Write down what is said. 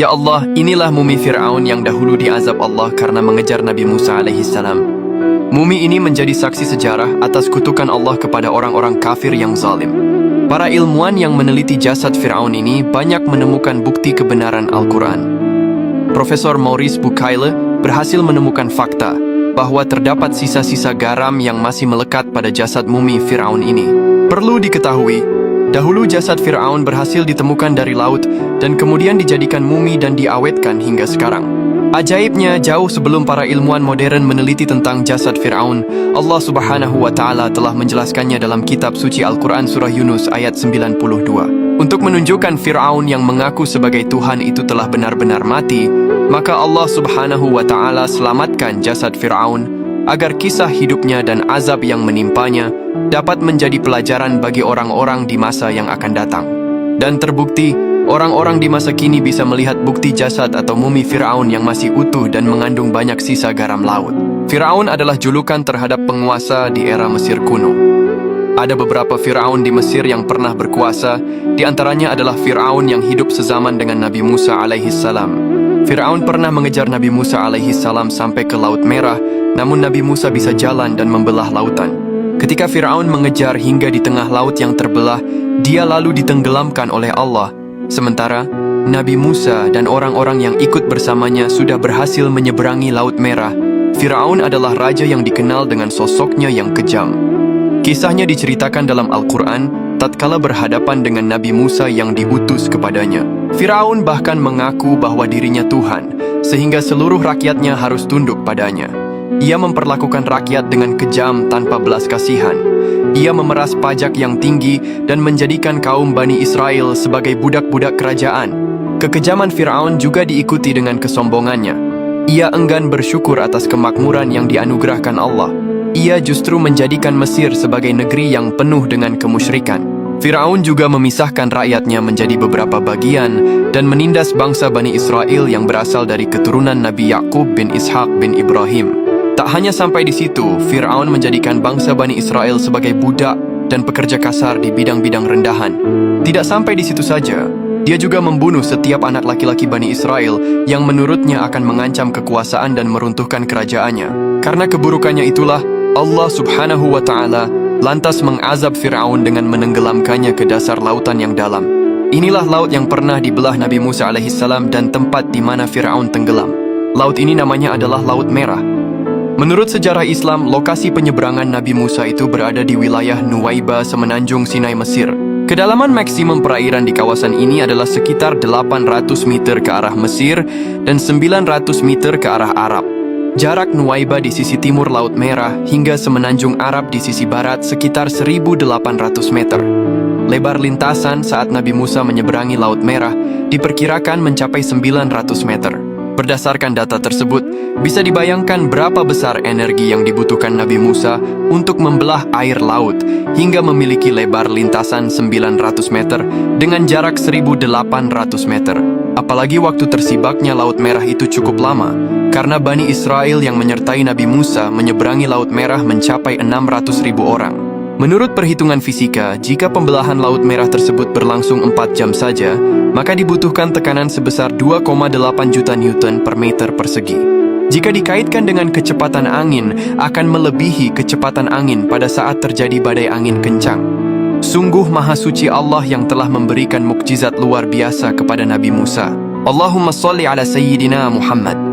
Ya Allah, inilah mumi Fir'aun yang dahulu diazab Allah karena mengejar Nabi Musa alaihissalam. Mumi ini menjadi saksi sejarah atas kutukan Allah kepada orang-orang kafir yang zalim. Para ilmuwan yang meneliti jasad Fir'aun ini banyak menemukan bukti kebenaran Al-Quran. Profesor Maurice Bucaille berhasil menemukan fakta bahwa terdapat sisa-sisa garam yang masih melekat pada jasad mumi Fir'aun ini. Perlu diketahui, dahulu jasad Fir'aun berhasil ditemukan dari laut dan kemudian dijadikan mumi dan diawetkan hingga sekarang. Ajaibnya, jauh sebelum para ilmuwan modern meneliti tentang jasad Fir'aun, Allah Subhanahu wa Ta'ala telah menjelaskannya dalam kitab suci Al-Quran surah Yunus ayat 92. Untuk menunjukkan Fir'aun yang mengaku sebagai Tuhan itu telah benar-benar mati, maka Allah Subhanahu wa Ta'ala selamatkan jasad Fir'aun agar kisah hidupnya dan azab yang menimpanya dapat menjadi pelajaran bagi orang-orang di masa yang akan datang. Dan terbukti, orang-orang di masa kini bisa melihat bukti jasad atau mumi Fir'aun yang masih utuh dan mengandung banyak sisa garam laut. Fir'aun adalah julukan terhadap penguasa di era Mesir kuno. Ada beberapa Fir'aun di Mesir yang pernah berkuasa, di antaranya adalah Fir'aun yang hidup sezaman dengan Nabi Musa alaihissalam. Fir'aun pernah mengejar Nabi Musa alaihissalam sampai ke Laut Merah, namun Nabi Musa bisa jalan dan membelah lautan. Ketika Fir'aun mengejar hingga di tengah laut yang terbelah, dia lalu ditenggelamkan oleh Allah. Sementara, Nabi Musa dan orang-orang yang ikut bersamanya sudah berhasil menyeberangi Laut Merah. Fir'aun adalah raja yang dikenal dengan sosoknya yang kejam. Kisahnya diceritakan dalam Al-Quran tatkala berhadapan dengan Nabi Musa yang diutus kepadanya. Fir'aun bahkan mengaku bahwa dirinya Tuhan, sehingga seluruh rakyatnya harus tunduk padanya. Ia memperlakukan rakyat dengan kejam tanpa belas kasihan. Ia memeras pajak yang tinggi dan menjadikan kaum Bani Israel sebagai budak-budak kerajaan. Kekejaman Fir'aun juga diikuti dengan kesombongannya. Ia enggan bersyukur atas kemakmuran yang dianugerahkan Allah. Ia justru menjadikan Mesir sebagai negeri yang penuh dengan kemusyrikan. Fir'aun juga memisahkan rakyatnya menjadi beberapa bagian dan menindas bangsa Bani Israel yang berasal dari keturunan Nabi Yakub bin Ishak bin Ibrahim. Tak hanya sampai di situ, Fir'aun menjadikan bangsa Bani Israel sebagai budak dan pekerja kasar di bidang-bidang rendahan. Tidak sampai di situ saja, dia juga membunuh setiap anak laki-laki Bani Israel yang menurutnya akan mengancam kekuasaan dan meruntuhkan kerajaannya. Karena keburukannya itulah, Allah Subhanahu wa Ta'ala lantas mengazab Fir'aun dengan menenggelamkannya ke dasar lautan yang dalam. Inilah laut yang pernah dibelah Nabi Musa alaihissalam dan tempat di mana Fir'aun tenggelam. Laut ini namanya adalah Laut Merah. Menurut sejarah Islam, lokasi penyeberangan Nabi Musa itu berada di wilayah Nuwaiba, semenanjung Sinai, Mesir. Kedalaman maksimum perairan di kawasan ini adalah sekitar 800 meter ke arah Mesir dan 900 meter ke arah Arab. Jarak Nuwaiba di sisi timur Laut Merah hingga semenanjung Arab di sisi barat sekitar 1.800 meter. Lebar lintasan saat Nabi Musa menyeberangi Laut Merah diperkirakan mencapai 900 meter. Berdasarkan data tersebut, bisa dibayangkan berapa besar energi yang dibutuhkan Nabi Musa untuk membelah air laut hingga memiliki lebar lintasan 900 meter dengan jarak 1.800 meter. Apalagi waktu tersibaknya Laut Merah itu cukup lama, karena Bani Israel yang menyertai Nabi Musa menyeberangi Laut Merah mencapai 600.000 orang. Menurut perhitungan fisika, jika pembelahan Laut Merah tersebut berlangsung 4 jam saja, maka dibutuhkan tekanan sebesar 2,8 juta Newton per meter persegi. Jika dikaitkan dengan kecepatan angin, akan melebihi kecepatan angin pada saat terjadi badai angin kencang. Sungguh Maha Suci Allah yang telah memberikan mukjizat luar biasa kepada Nabi Musa. Allahumma sholli ala Sayyidina Muhammad.